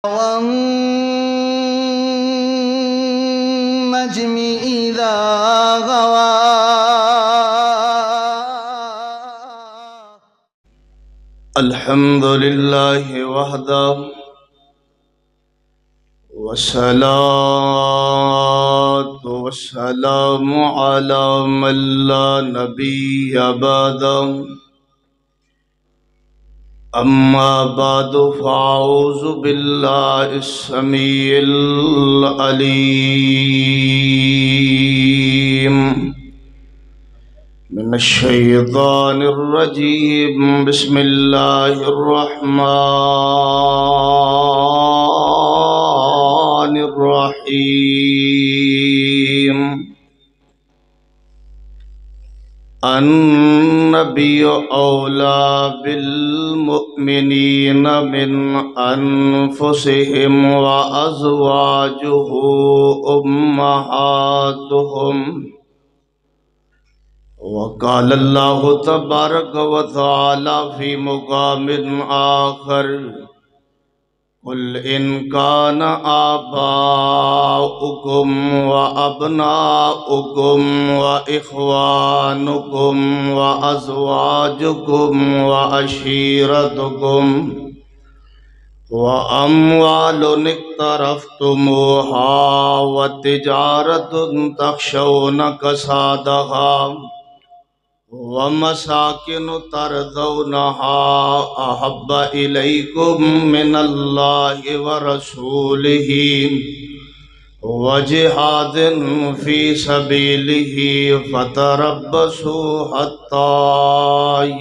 والنجم إذا غوى الحمد لله وحده والصلاة والسلام على من لا نبي بعده أما بعد فأعوذ بالله السميع العليم من الشيطان الرجيم بسم الله الرحمن الرحيم النبي أولى بالمؤمنين من أنفسهم وأزواجه أمهاتهم وقال الله تبارك وتعالى في مقام آخر قل إن كان آباؤكم وأبناؤكم وإخوانكم وأزواجكم وعشيرتكم وأموال اقترفتموها وتجارة تخشون كسادها ومساكن ترضونها أحب إليكم من الله ورسوله وجهاد في سبيله فتربصوا حتى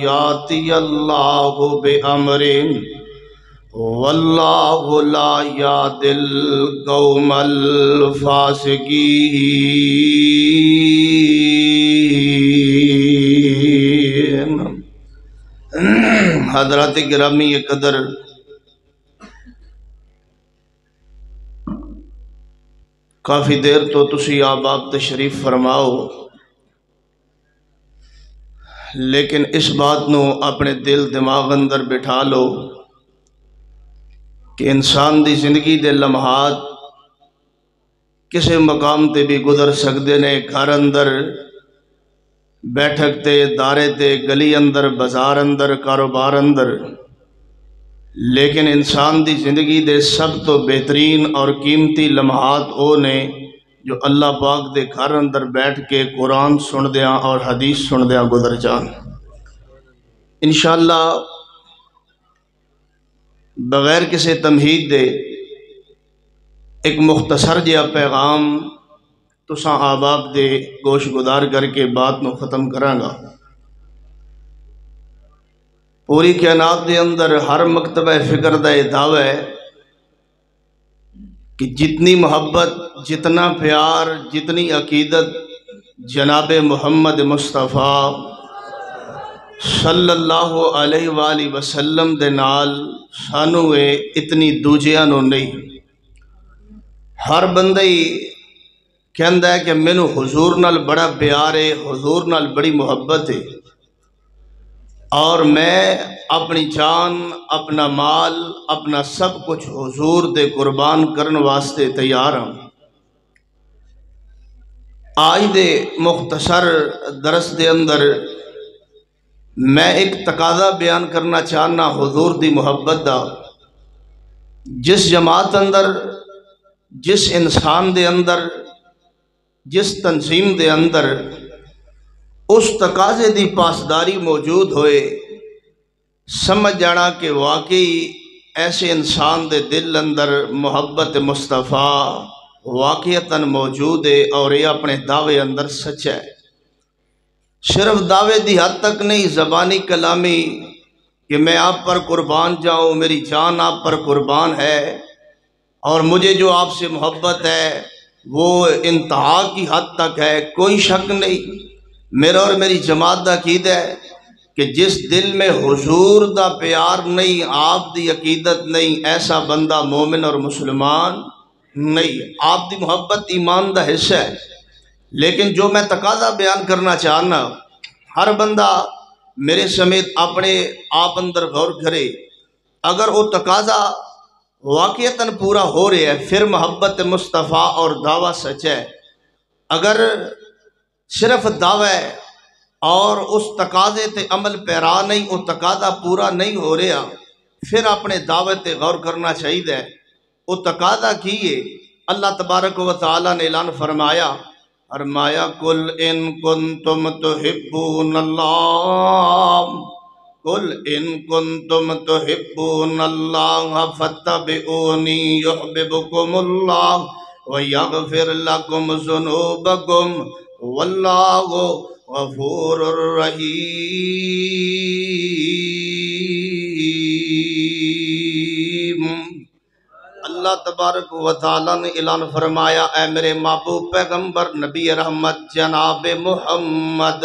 يأتي الله بأمره والله لا يهدي القوم الفاسقين۔ حضرات گرامی قدر، کافی دیر تو تسی آباب تشریف فرماؤ، لیکن اس بات نو اپنے دل دماغ اندر بٹھا لو کہ انسان دی زندگی دے لمحات کسے مقام تے بھی گزر سکتے نے، گھر اندر، بیٹھک تے، دارے تے، گلی اندر، بازار اندر، کاروبار اندر، لیکن انسان دی زندگی دے سب تو بہترین اور قیمتی لمحات او نے جو اللہ پاک دے گھر اندر بیٹھ کے قرآن سن دیاں اور حدیث سن دیاں گزر جان۔ انشاءاللہ بغیر کسی تمہید دے ایک مختصر جہا پیغام تساں آباب دے گوش گدار کر کے بات نو ختم کرانگا۔ پوری کائنات دے اندر ہر مکتبہ فکر دا یہ دعویٰ ہے کہ جتنی محبت، جتنا پیار، جتنی عقیدت جناب محمد مصطفیٰ صلی اللہ علیہ وآلہ وسلم دے نال سانو ہے اتنی دوجیاں نو نہیں۔ ہر بندہ ہی کہندا ہے کہ مینو حضور نال بڑا پیار ہے، حضور نال بڑی محبت ہے، اور میں اپنی جان، اپنا مال، اپنا سب کچھ حضور دے قربان کرن واسطے تیار ہوں۔ آج دے مختصر درس دے اندر میں ایک تقاضا بیان کرنا چاہنا حضور دی محبت دا، جس جماعت اندر، جس انسان دے اندر، جس تنظیم دے اندر اس تقاضے دی پاسداری موجود ہوئے، سمجھ جانا کہ واقعی ایسے انسان دے دل اندر محبت مصطفیٰ واقعتاً موجود ہے اور یہ اپنے دعوے اندر سچ ہے۔ صرف دعوے دی حد تک نہیں، زبانی کلامی کہ میں آپ پر قربان جاؤں، میری جان آپ پر قربان ہے اور مجھے جو آپ سے محبت ہے وہ انتہا کی حد تک ہے، کوئی شک نہیں۔ میرا اور میری جماعت دا عقیدہ ہے کہ جس دل میں حضور دا پیار نہیں، آپ دی عقیدت نہیں، ایسا بندہ مومن اور مسلمان نہیں۔ آپ دی محبت ایمان دا حصہ ہے، لیکن جو میں تقاضا بیان کرنا چاہنا، ہر بندہ میرے سمیت اپنے آپ اندر غور کرے۔ اگر وہ تقاضا واقعتاً پورا ہو رہا ہے، پھر محبت مصطفیٰ اور دعویٰ سچ ہے۔ اگر صرف دعویٰ ہے اور اس تقاضے تے عمل پیرا نہیں، وہ تقاضا پورا نہیں ہو رہا، پھر اپنے دعوے تے غور کرنا چاہیے۔ وہ تقاضا کی ہے؟ اللہ تبارک و تعالیٰ نے اعلان فرمایا قل ان کنتم تحبون اللہ، قل ان کنتم تحبون اللہ فاتبعونی یحببکم اللہ ویغفر لکم ذنوبکم واللہ غفور الرحیم۔ اللہ تبارک و تعالیٰ نے اعلان فرمایا اے میرے محبوب پیغمبر نبی رحمت جناب محمد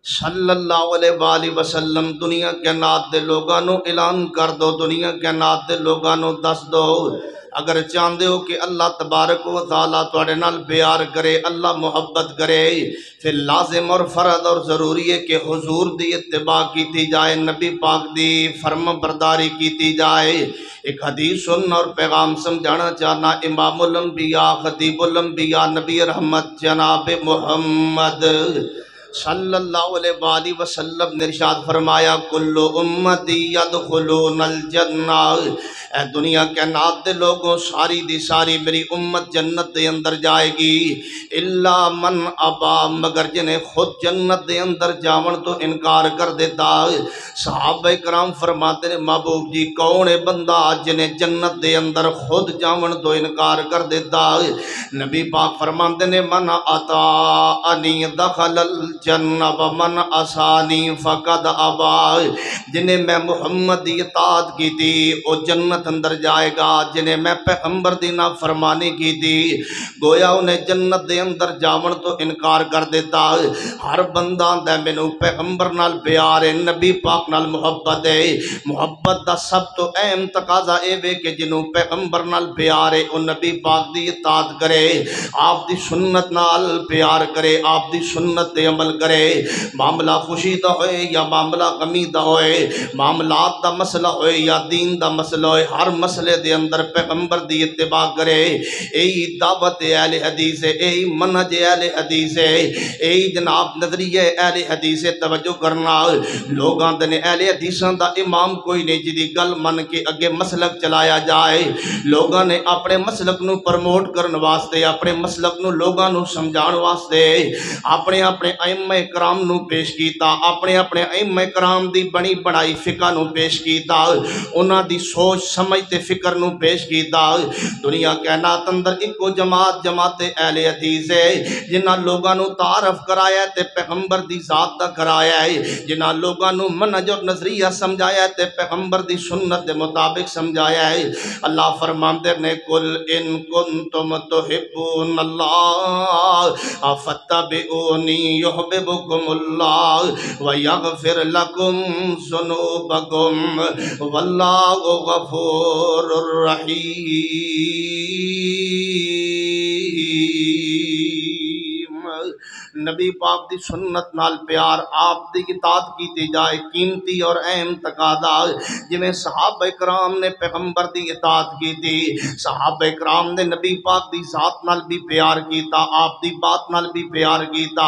صلی اللہ علیہ وآلہ وسلم، دنیا کے نات دے لوگانوں اعلان کر دو، دنیا کے نات دے لوگانوں دس دو، اگر چاہندے ہو کہ اللہ تبارک و تعالیٰ توڑے نال پیار کرے، اللہ محبت کرے، پھر لازم اور فرض اور ضروری ہے کہ حضور دی اتباع کیتی جائے، نبی پاک دی فرم برداری کیتی جائے۔ ایک حدیث سن اور پیغام سمجھانا چاہنا، امام الانبیاء خطیب الانبیاء نبی رحمت جناب محمد صلی اللہ علیہ وآلہ وسلم نے ارشاد فرمایا کل امتی یدخلون الجنہ، اے دنیا کے نات دے لوگوں ساری دی ساری میری امت جنت دے اندر جائے گی، الا من ابا، مگر جنہیں خود جنت دے اندر جاون تو انکار کر دیتا۔ صحابہ کرام فرماتے ہیں محبوب جی کون ہے بندہ جنہیں جنت دے اندر خود جاون تو انکار کر دیتا؟ نبی پاک فرماتے ہیں من اطاعنی دخل الجنہ ومن عصانی فقد ابا، جنہیں میں محمد دی اطاعت کی تھی وہ جنت اندر جائے گا، جنہیں میں پیغمبر دی نافرمانی کی تھی گویا انہیں جنت دے اندر جاون تو انکار کر دیتا۔ ہر بندہ دے مینوں پیغمبر نال پیار ہے، نبی پاک نال محبت ہے، محبت دا سب تو اہم تقاضا اے وے کہ جنوں پیغمبر نال پیار ہے وہ نبی پاک دی اطاعت کرے، آپ دی سنت نال پیار کرے، آپ دی سنت تے عمل کرے، معاملہ خوشی دا ہوئے یا معاملہ غمی دا ہوئے، معاملات دا مسئلہ ہوئے یا دین دا مسئلہ ہوئے، ہر مسئلے دے اندر پیغمبر دی اتباع کرے۔ یہی دعوت اہل حدیث ہے، یہی منہج اہل حدیث ہے، یہی جناب نظریہ اہل حدیث ہے۔ توجہ کرنا، لوگاں دے اہل حدیثاں دا امام کوئی نہیں جدی گل من کے اگے مسلک چلایا جائے، لوگاں نے اپنے مسلک نو پرموٹ کرن واسطے، اپنے مسلک نو لوگاں نو سمجھان واسطے اپنے ائمہ کرام نو پیش کیتا، اپنے ائمہ کرام دی بنی بنائی فقہ نو پیش کیتا، انہاں دی سوچ سمجھ تے فکر نو پیش کیتا۔ دنیا کائنات اندر ایکو جماعت اہل حدیث ہے جنہاں لوگاں نو تعارف کرایا تے پیغمبر دی ذات دا کرایا ہے، جنہاں لوگاں نو منہج اور نظریہ سمجھایا تے پیغمبر دی سنت دے مطابق سمجھایا ہے۔ اللہ فرماندے نے کل ان کنتم تحبون اللہ فاتبعونی یحببکم اللہ ویغفر لکم ذنوبکم واللہ غفور الرحیم۔ نبی پاک دی سنت نال پیار، آپ دی اطاعت کیتی جائے، قیمتی اور اہم تقاضا۔ جویں صحابہ کرام نے پیغمبر دی اطاعت کی تھی، صحابہ کرام نے نبی پاک دی ذات نال بھی پیار کیتا، آپ دی بات نال بھی پیار کیتا۔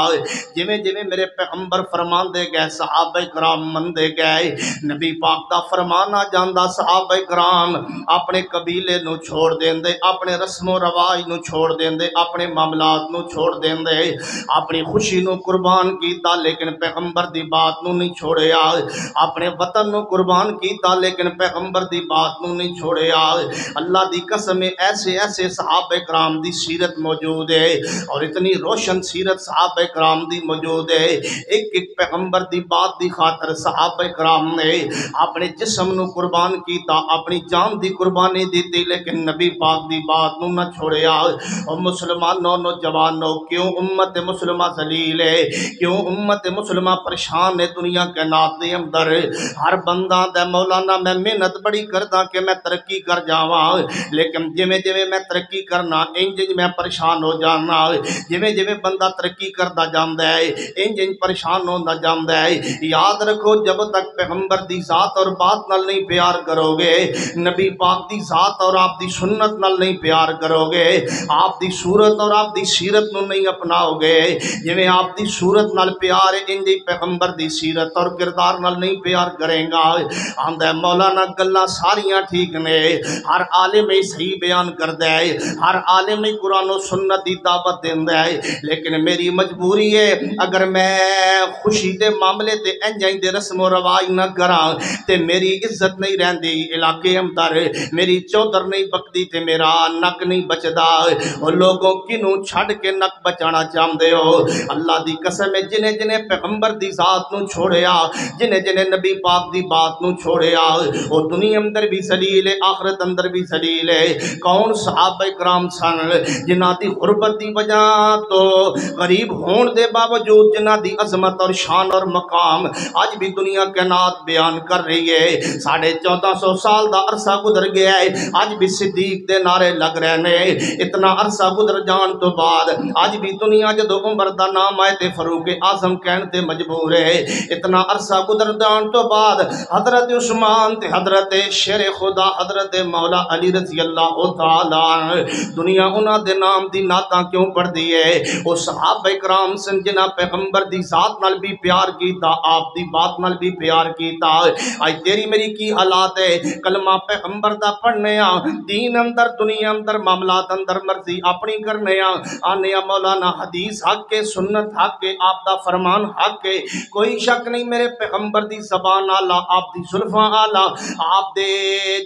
جویں جویں میرے پیغمبر فرمان دے گئے صحابہ کرام من دے گئے، نبی پاک دا فرمان آ جاندا صحابہ کرام اپنے قبیلے نو چھوڑ دیندے، اپنے رسم و رواج نو چھوڑ دیندے، اپنے معاملات نو چھوڑ دیندے، اپنی خوشی نو قربان کیتا لیکن پیغمبر دی بات نو نہیں چھوڑیا، اپنے وطن نو قربان کیتا لیکن پیغمبر دی بات نو نہیں چھوڑیا۔ اللہ دی قسم ایسے ایسے صحابہ کرام دی سیرت موجود ہے اور اتنی روشن سیرت صحابہ کرام دی موجود ہے، ایک ایک پیغمبر دی بات دی خاطر صحابہ کرام نے اپنے جسم نو قربان کیتا، اپنی جان دی قربانی دیتی لیکن نبی پاک دی بات نو نہ چھوڑیا۔ اور مسلمانوں نوجوانوں کیوں امت مسلمہ ذلیل ہے. کیوں امت مسلمہ پریشان ہے دنیا کائنات دے اندر. ہر بندہ دے مولانا میں محنت بڑی کردا کہ میں ترقی کر جاواں، لیکن جویں جویں میں ترقی کرنا انج میں پریشان ہو جانا. جویں بندہ ترقی کردا جاندا ہے انج پریشان ہوندا جاندا ہے. یاد رکھو جب تک پیغمبر دی ذات اور بات نال نہیں پیار کرو گے، نبی پاک دی ذات اور آپ دی سنت نال نہیں پیار کرو گے، آپ دی صورت اور آپ دی سیرت نو نہیں اپناؤ گے، جویں آپ دی صورت نال پیار انج پیغمبر دی سیرت اور کردار نال نہیں پیار کرے گا. آندا مولانا گلاں ساریاں ٹھیک نے، ہر عالم صحیح بیان کردا ہے، ہر عالم قرآن و سنت دی دعوت دیندا ہے، لیکن میری مجبوری ہے اگر میں خوشی دے معاملے تے انجائی دے رسم و رواج نہ کراں تے میری عزت نہیں رہندی علاقے اندر، میری چودر نہیں بکدی تے میرا نک نہیں بچدا. او لوگوں کنوں چھڈ کے نک بچانا چاہندے ہو؟ اللہ دی قسم ہے جنہیں جنہیں پیغمبر دی ذات نو چھوڑیا، جنہیں جنہیں نبی پاک دی بات نو چھوڑیا، او دنیا اندر بھی ذلیل ہے، آخرت اندر بھی ذلیل ہے. کون صحابہ کرام سن جنہاں دی غربت دی وجہ تو غریب ہون دے باوجود جنہاں دی عظمت اور شان اور مقام آج بھی دنیا کائنات بیان کر رہی ہے. 1450 سال دا عرصہ گزر گیا ہے، آج بھی صدیق دے نعرے لگ رہے نے. اتنا عرصہ گزر جان تو بعد آج بھی دنیا جدو عمر دا نام آئے تے فاروق اعظم کہن تے مجبور ہے. اتنا عرصہ گزر جان تو بعد حضرت عثمان تے حضرت شیر خدا حضرت مولا علی رضی اللہ تعالی دنیا انہاں دے نام دی نعتاں کیوں پڑھ دی ہے؟ او صحابہ کرام سن جنہاں پیغمبر دی ذات نال بھی پیار کیتا، آپ دی بات نال بھی پیار کیتا. آج تیری میری کی حالات ہے؟ کلمہ پیغمبر دا پڑھنے آ، دین اندر دنیا اندر معاملات اندر مرضی اپنی کرنے آنے مولانا حدیث حق کے، سنت حق کے، آپ دا فرمان حق کے، کوئی شک نہیں میرے پیغمبر دی زبان آلہ، آپ دی زلفاں آلہ، آپ دے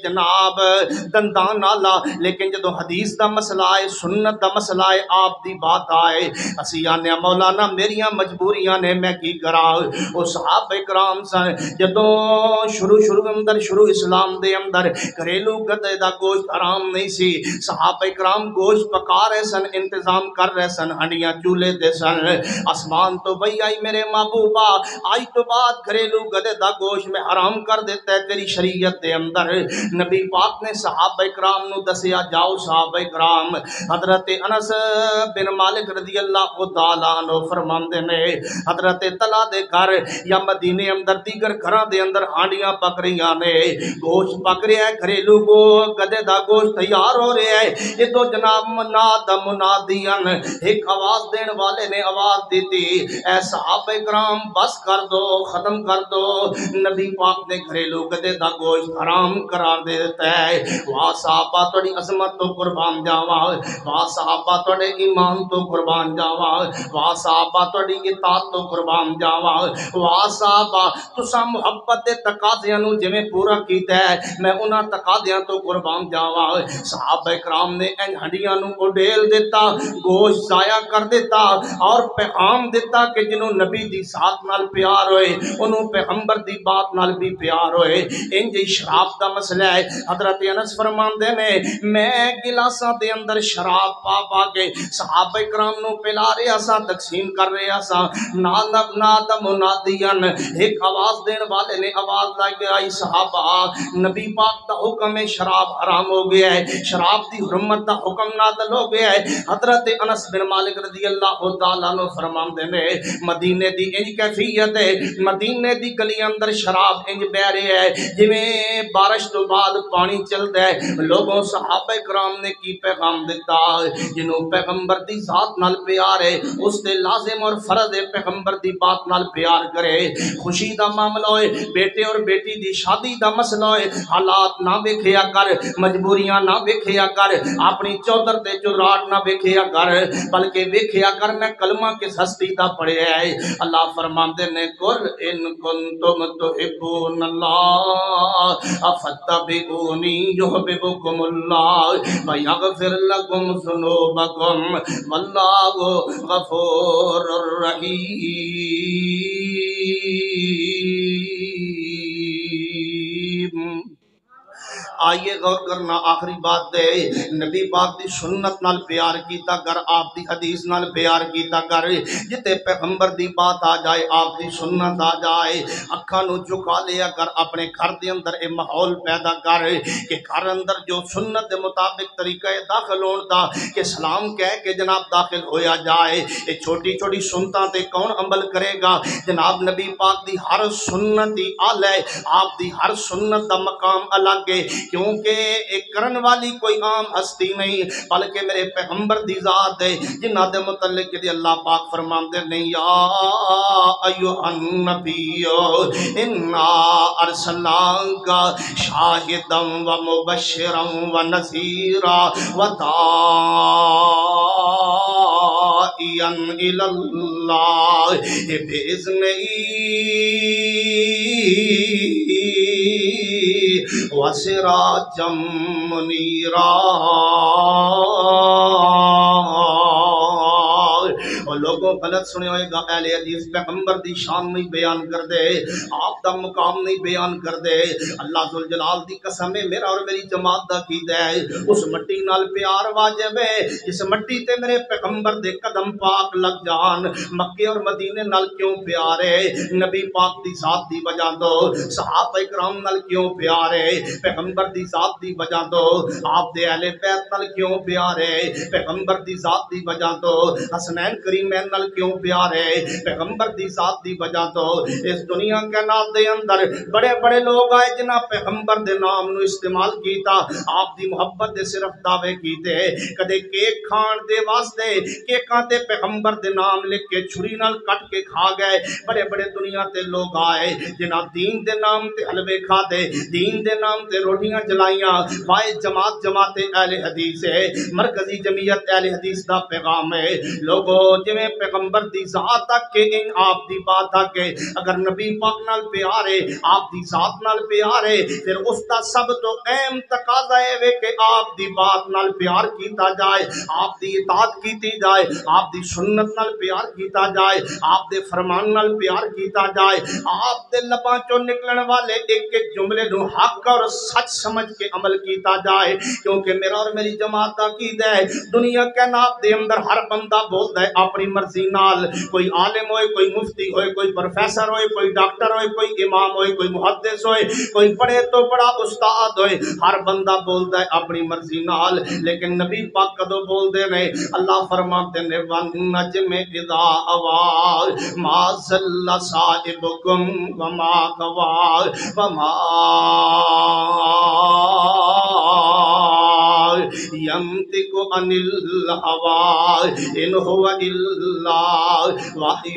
جناب دندان آلہ، لیکن جدو حدیث دا مسئلہ آئے، سنت دا مسئلہ آئے، آپ دی بات آئے، اسی آنے مولانا میریاں مجبوریاں نے میں کی کرا. او صحابہ کرام سن جدو شروع اندر شروع اسلام دے اندر گھریلو گدے دا گوشت حرام نہیں سی، صحابہ کرام گوشت پکا رہے سن، انتظام کر رہے سن، ہنڈیاں چولے دے سن. آسمان تو بھئی آئی میرے محبوبہ، آئی تو بات گھریلو گدے دا گوشت میں حرام کر دیتا ہے تیری شریعت دے اندر. نبی پاک نے صحابہ کرام نو دسیا جاؤ صحابہ کرام. حضرت انس بن مالک رضی اللہ تعالیٰ عنہ فرماندے نے حضرت طلحہ دے گھر یا مدینے اندر دیگر گھراں دے اندر ہانڈیاں پک رہیاں نے، گوشت پک رہا ہے، گھریلو گدے دا گوشت تیار ہو رہا ہے. یہ تو جناب مناد منادیان ایک آواز دین والے نے آواز دیتی، اے صحابہ کرام بس کر دو، ختم کر دو، نبی پاک نے گھریلو گدے دا گوشت حرام قرار دے دیتا ہے. واہ صحابہ توڑی عظمت تو قربان جاوا، واہ صحابہ توڑے ایمان تو قربان جاوا، واہ صحابہ توڑی اطاعت تو قربان جاوا، واہ صحابہ تساں محبت دے تقاضیاں نو جویں پورا کیتا ہے میں انہاں تقاضیاں تو قربان جاوا. صحابہ کرام نے ان ہڈیاں نو اڈیل دیتا، گوشت ضائع کر دیتا اور پیغام دیتا کہ جنہوں نبی دی ذات نال پیار ہوئے انہوں پیغمبر دی بات نال بھی پیار ہوئے. انجی شراب دا مسئلہ ہے. حضرت انس فرماندے نے میں گلاساں دے اندر شراب پا پا کے صحابہ کرام نو پلا رہا سا، تقسیم کر رہا سا. ناد منادیان ایک آواز دین والے نے آواز لائی آئی صحابہ نبی پاک دا حکم ہے شراب حرام ہو گیا ہے، شراب دی حرمت دا حکم نازل ہو گیا ہے. حضرت انس بن مالک رضی اللہ تعالیٰ عنہ فرماندے نے مدینے دی انج کیفیت ہے، مدینے دی گلی اندر شراب انج بہ رہی ہے جویں بارش تو بعد پانی چلدا ہے. لوگوں صحابہ کرام نے کی پیغام دیتا، جنوں پیغمبر دی ذات نال پیار ہے اس تے لازم اور فرض ہے پیغمبر دی بات نال پیار کرے. خوشی دا معاملہ ہوئے، بیٹے اور بیٹی دی شادی دا مسئلہ ہوئے، حالات نہ ویکھیا کر، مجبوریاں نہ ویکھیا کر، اپنی چودر تے چراٹ نہ ویکھیا کر، بلکہ ویکھیا کر میں کلمہ کس ہستی دا پڑھیا ہے. اللہ فرماندے نے قل ان کنتم تحبون اللہ فاتبعونی یحببکم اللہ ویغفر لکم ذنوبکم واللہ غفور الرحیم. آئیے غور کرنا آخری بات دے نبی پاک دی سنت نال پیار کیتا کر آپ دی حدیث نال پیار کیتا کر جتے پیغمبر دی بات آ جائے آپ دی سنت آ جائے اکھاں نو جھکا لیا کر اپنے گھر دے اندر اے ماحول پیدا کر کہ گھر اندر جو سنت دے مطابق طریقہ داخل ہون دا کہ سلام کہہ کے جناب داخل ہویا جائے اے چھوٹی چھوٹی سنتاں تے کون عمل کرے گا جناب نبی پاک دی ہر سنت دی آلہ ہے آپ دی ہر سنت دا مقام الگ ہے کیونکہ ایک کرن والی کوئی عام ہستی نہیں بلکہ میرے پیغمبر دی ذات ہے جنہ دے متعلق کہ اللہ پاک فرماندے نے یا ایھا النبی انا ارسلناک شاہدا و مبشرا و نذیرا و داعیا الی اللہ باذنہ وسراجا منیرا اور لوگوں غلط سنے ہوئے گا اہل حدیث پیغمبر دی شان نہیں بیان کر دے آپ دا مقام نہیں بیان کر دے اللہ ذوالجلال دی قسم ہے میرا اور میری جماعت دا عقیدہ ہے اس مٹی نال پیار واجب ہے جس مٹی تے میرے پیغمبر دے قدم پاک لگ جان مکے اور مدینے نال کیوں پیار ہے نبی پاک دی ذات دی وجہ تو صحابہ کرام نال کیوں پیار ہے پیغمبر دی ذات دی وجہ تو آپ دے اہل بیت نال کیوں پیار ہے پیغمبر دی ذات دی وجہ تو حسنین کریمین نال کیوں پیار ہے پیغمبر دی ذات دی وجہ تو اس دنیا کے نام دے اندر بڑے بڑے لوگ آئے جنہ پیغمبر دے نام نو استعمال کیتا آپ دی محبت دے صرف دعوے کیتے کدے کیک کھان دے واسطے کیکاں تے پیغمبر دے نام لکھ کے چھری نال کٹ کے کھا گئے بڑے بڑے دنیا تے لوگ آئے جنہ دین دے نام تے حلوے کھا دے دین دے نام تے روٹیاں جلائیاں وائے جماعت اہل حدیث ہے مرکزی جمعیت اہل حدیث دا پیغام ہے لوگوں جویں پیغمبر دی ذات تک کہ ان آپ دی بات تک کہ اگر نبی پاک نال پیار ہے آپ دی ذات نال پیار ہے پھر اس دا سب تو اہم تقاضا ہے کہ آپ دی بات نال پیار کیتا جائے آپ دی اطاعت کیتی جائے آپ دی سنت نال پیار کیتا جائے آپ دے فرمان نال پیار کیتا جائے آپ دے لباں چوں نکلن والے ایک ایک جملے نو حق اور سچ سمجھ کے عمل کیتا جائے کیونکہ میرا اور میری جماعت دا عقیدہ ہے دنیا کائنات دے اندر ہر بندہ بولدا ہے اپنی مرضی نال کوئی عالم ہوئے کوئی مفتی ہوئے کوئی پروفیسر ہوئے کوئی ڈاکٹر ہوئے کوئی امام ہوئے کوئی محدث ہوئے کوئی بڑے تو بڑا استاد ہوئے ہر بندہ بولدا ہے اپنی مرضی نال لیکن نبی پاک کدو بول دے نے اللہ فرماتے نے والنجم اذا هوى ما ضل صاحبكم وما غوى وما ينطق عن الهوى إن هو إلا وحي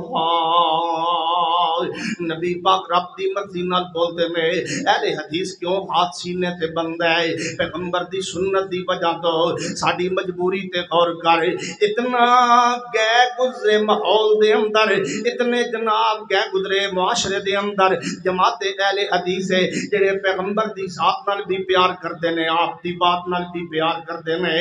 يوحى نبی پاک رب دی مرضی نال بولتے میں اہل حدیث کیوں ہاتھ سینے تے بندہ ہے پیغمبر دی سنت دی وجہ تو ساڑی مجبوری تے غور کر اتنا گئے گزرے ماحول دے اندر اتنے جناب گئے گزرے معاشرے دے اندر جماعت اہل حدیث ہے جڑے پیغمبر دی ذات نال بھی پیار کردے نے آپ دی بات نال بھی پیار کردے نے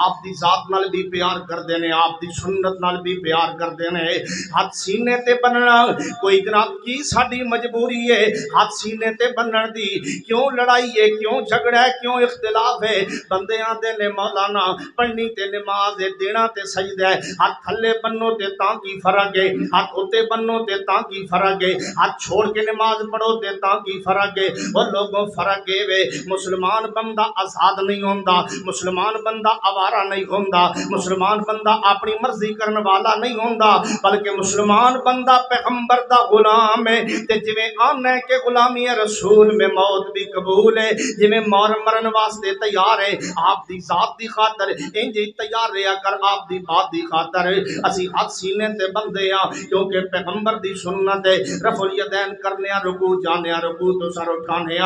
آپ دی ذات نال بھی پیار کردے نے آپ دی سنت نال بھی پیار کردے نے ہاتھ سینے تے بننا کوئی جناب کی ساڑی مجبوری ہے ہاتھ سینے تے بنن دی کیوں لڑائی ہے کیوں جھگڑا ہے کیوں اختلاف ہے بندے آندے نے مولانا پڑھنی تے نماز ہے دینا تے سجدہ ہے ہاتھ تھلے بنو تے تاں کی فرق ہے ہاتھ اتے بنو تے تاں کی فرق ہے ہاتھ چھوڑ کے نماز پڑھو تے تاں کی فرق ہے اور لوگوں فرق ہے وے مسلمان بندہ آزاد نہیں ہوندا مسلمان بندہ آوارہ نہیں ہوندا مسلمان بندہ اپنی مرضی کرن والا نہیں ہوندا بلکہ مسلمان بندہ پیغمبر دا غلام ہے تے جویں آنا ہے کہ غلامی رسول میں موت بھی قبول ہے جویں مرن واسطے تیار ہے آپ دی ذات دی خاطر انجی تیار رہا کر آپ دی بات دی خاطر اسی ہاتھ سینے تے بندے ہاں کیونکہ پیغمبر دی سنت ہے رفع الیدین کرنے رکوع جانے رکوع تو سر اٹھانے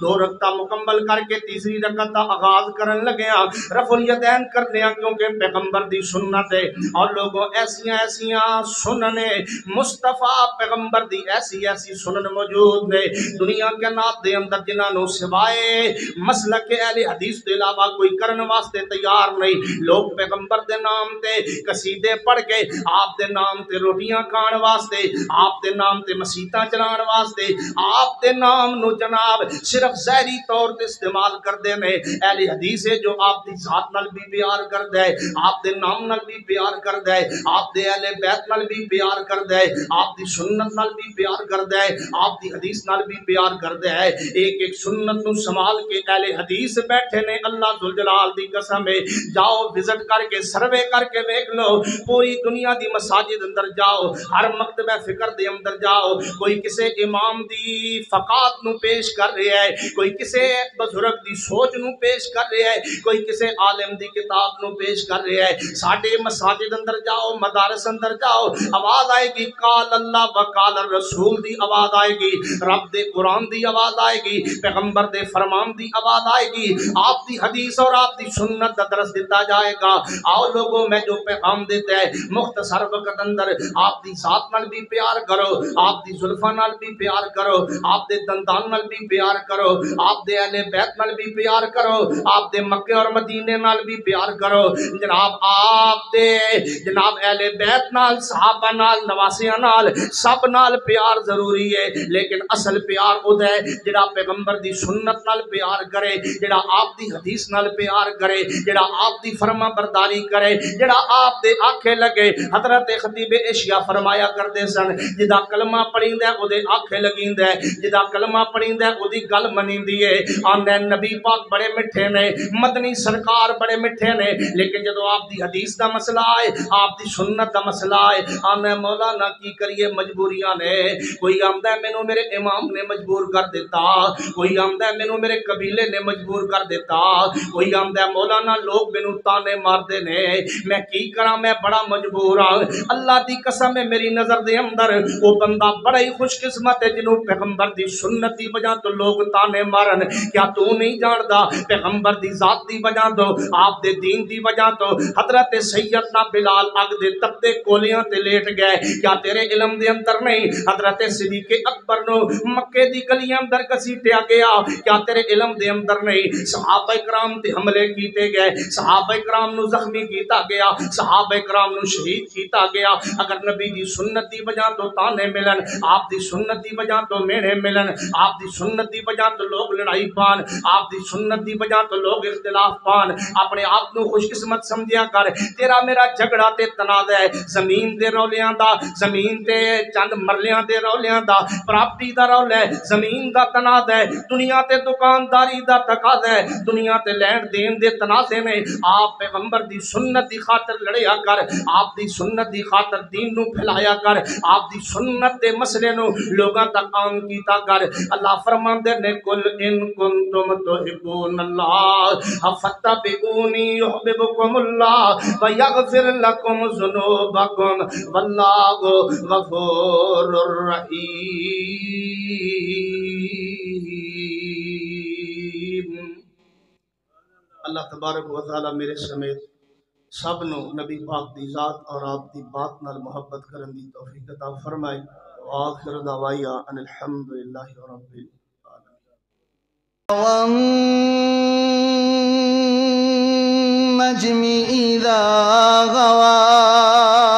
2 رکعتاں مکمل کر کے تیسری رکعت دا آغاز کرن لگے رفع الیدین کرنے کیونکہ پیغمبر دی سنت ہے اور لوگوں ایسیاں سننے مصطفیٰ پیغمبر دی ایسی ایسی ایسی سنن موجود نے دنیا کے نات دے اندر جنہاں نو سوائے مسلک اہل حدیث دے علاوہ کوئی کرن واسطے تیار نہیں. لوگ پیغمبر دے نام تے قصیدے پڑھ کے آپ دے نام تے روٹیاں کھان واسطے آپ دے نام تے مسیتاں چلان واسطے آپ دے نام نو جناب صرف ظاہری طور تے استعمال کردے نے. اہل حدیث ہے جو آپ دی ذات نال بھی پیار کردا ہے آپ دے نام نال بھی پیار کردا ہے آپ دے اہل بیت نال بھی پیار کردا ہے آپ دی سنت نال بھی پیار کردا ہے آپ دی حدیث نال بھی پیار کردا ہے. ایک ایک سنت نو سنبھال کے اہل حدیث بیٹھے نے. اللہ ذوالجلال دی قسم ہے جاؤ وزٹ کر کے سروے کر کے دیکھ لو پوری دنیا دی مساجد اندر جاؤ ہر مکتبہ فکر دے اندر جاؤ کوئی کسے امام دی فقات نو پیش کر رہا ہے کوئی کسے بزرگ دی سوچ نو پیش کر رہا ہے کوئی کسے عالم دی کتاب نو پیش کر رہا ہے. ساڈے مساجد اندر جاؤ مدارس اندر جاؤ آواز آئے گی قال اللہ و قال الرسول دی آواز آئے گی رب دے قرآن دی آواز آئے گی پیغمبر دے فرمان دی آواز آئے گی آپ دی حدیث اور آپ دی سنت دا درس دیتا جائے گا. آؤ لوگوں میں جو پیغام دیتا ہے مختصر وقت اندر آپ دی ذات نال بھی پیار کرو آپ دی زلفاں نال بھی پیار کرو آپ دے دندان نال بھی پیار کرو آپ دے اہل بیت نال بھی پیار کرو آپ دے مکے اور مدینے نال بھی پیار کرو جناب آپ دے جناب اہل بیت نال صحابہ نال نواسیاں نال سب نال پیار ضروری ہے لیکن اصل پیار او ہے جڑا پیغمبر دی سنت نال پیار کرے جڑا آپ دی حدیث نال پیار کرے جڑا آپ دی فرما برداری کرے جڑا آپ دے آنکھیں لگے. حضرت خطیب ایشیا فرمایا کرتے سن جدا کلمہ پڑھیندا ہے او دے آنکھیں لگیندا ہے جدا کلمہ پڑھیندا ہے او دی گل منیندی ہے. آندے نبی پاک بڑے میٹھے نے مدنی سرکار بڑے میٹھے نے لیکن جدو آپ دی حدیث دا مسئلہ آئے آپ دی سنت دا مسئلہ آئے آنے مولانا کی کریے مجبوریاں نے. کوئی آمدہ ہے مینوں میرے امام نے مجبور کر دیتا کوئی آمدہ ہے مینوں میرے قبیلے نے مجبور کر دیتا کوئی آمدہ ہے مولانا لوگ مینوں تانے مار دے نے میں کی کراں میں بڑا مجبور ہاں. اللہ دی قسم ہے میری نظر دے اندر وہ بندہ بڑا ہی خوش قسمت ہے جنوں پیغمبر دی سنت دی وجہ تو لوگ تانے مارن. کیا تو نہیں جاندا پیغمبر دی ذات دی وجہ تو آپ دے دین دی وجہ تو حضرت سیدنا بلال اگ دے تپتے کولیاں تے لیٹ گئے کیا تیرے علم دے اندر نہیں حضرت صدیق اکبر نو مکے دی گلیاں اندر گھسیٹیا گیا کیا تیرے علم دے اندر نہیں صحابہ کرام تے حملے کیتے گئے صحابہ کرام نو زخمی کیتا گیا صحابہ کرام نو شہید کیتا گیا. اگر نبی دی سنت دی وجہ تو تانے ملن آپ دی سنت دی وجہ تو میڑے ملن آپ دی سنت دی وجہ تو لوگ لڑائی پان آپ دی سنت دی وجہ تو لوگ اختلاف پان اپنے آپ نو خوش قسمت سمجھیا کر. تیرا میرا جھگڑا تے تنازع ہے زمین دے رولیاں دا زمین تے چند مرلیاں دے رولیاں دا پراپرٹی دا رولا ہے زمین دا تنازع ہے دنیا تے دکانداری دا تقاضا ہے دنیا تے لین دین دے تنازع نے. آپ پیغمبر دی سنت دی خاطر لڑیا کر آپ دی سنت دی خاطر دین نو پھیلایا کر آپ دی سنت دے مسئلے نو لوگاں تک عام کیتا کر. اللہ فرماندے نے کل ان کنتم تحبون اللہ فتبعونی یحببکم اللہ ویغفر لکم ذنوبکم واللہ غفور الرحیم. اللہ تبارک و تعالی میرے سمیت سب نو نبی پاک دی ذات اور آپ دی بات نال محبت کرن دی توفیق عطا فرمائے. آخر دعوایا ان الحمدللہ رب والنجم إذا غوى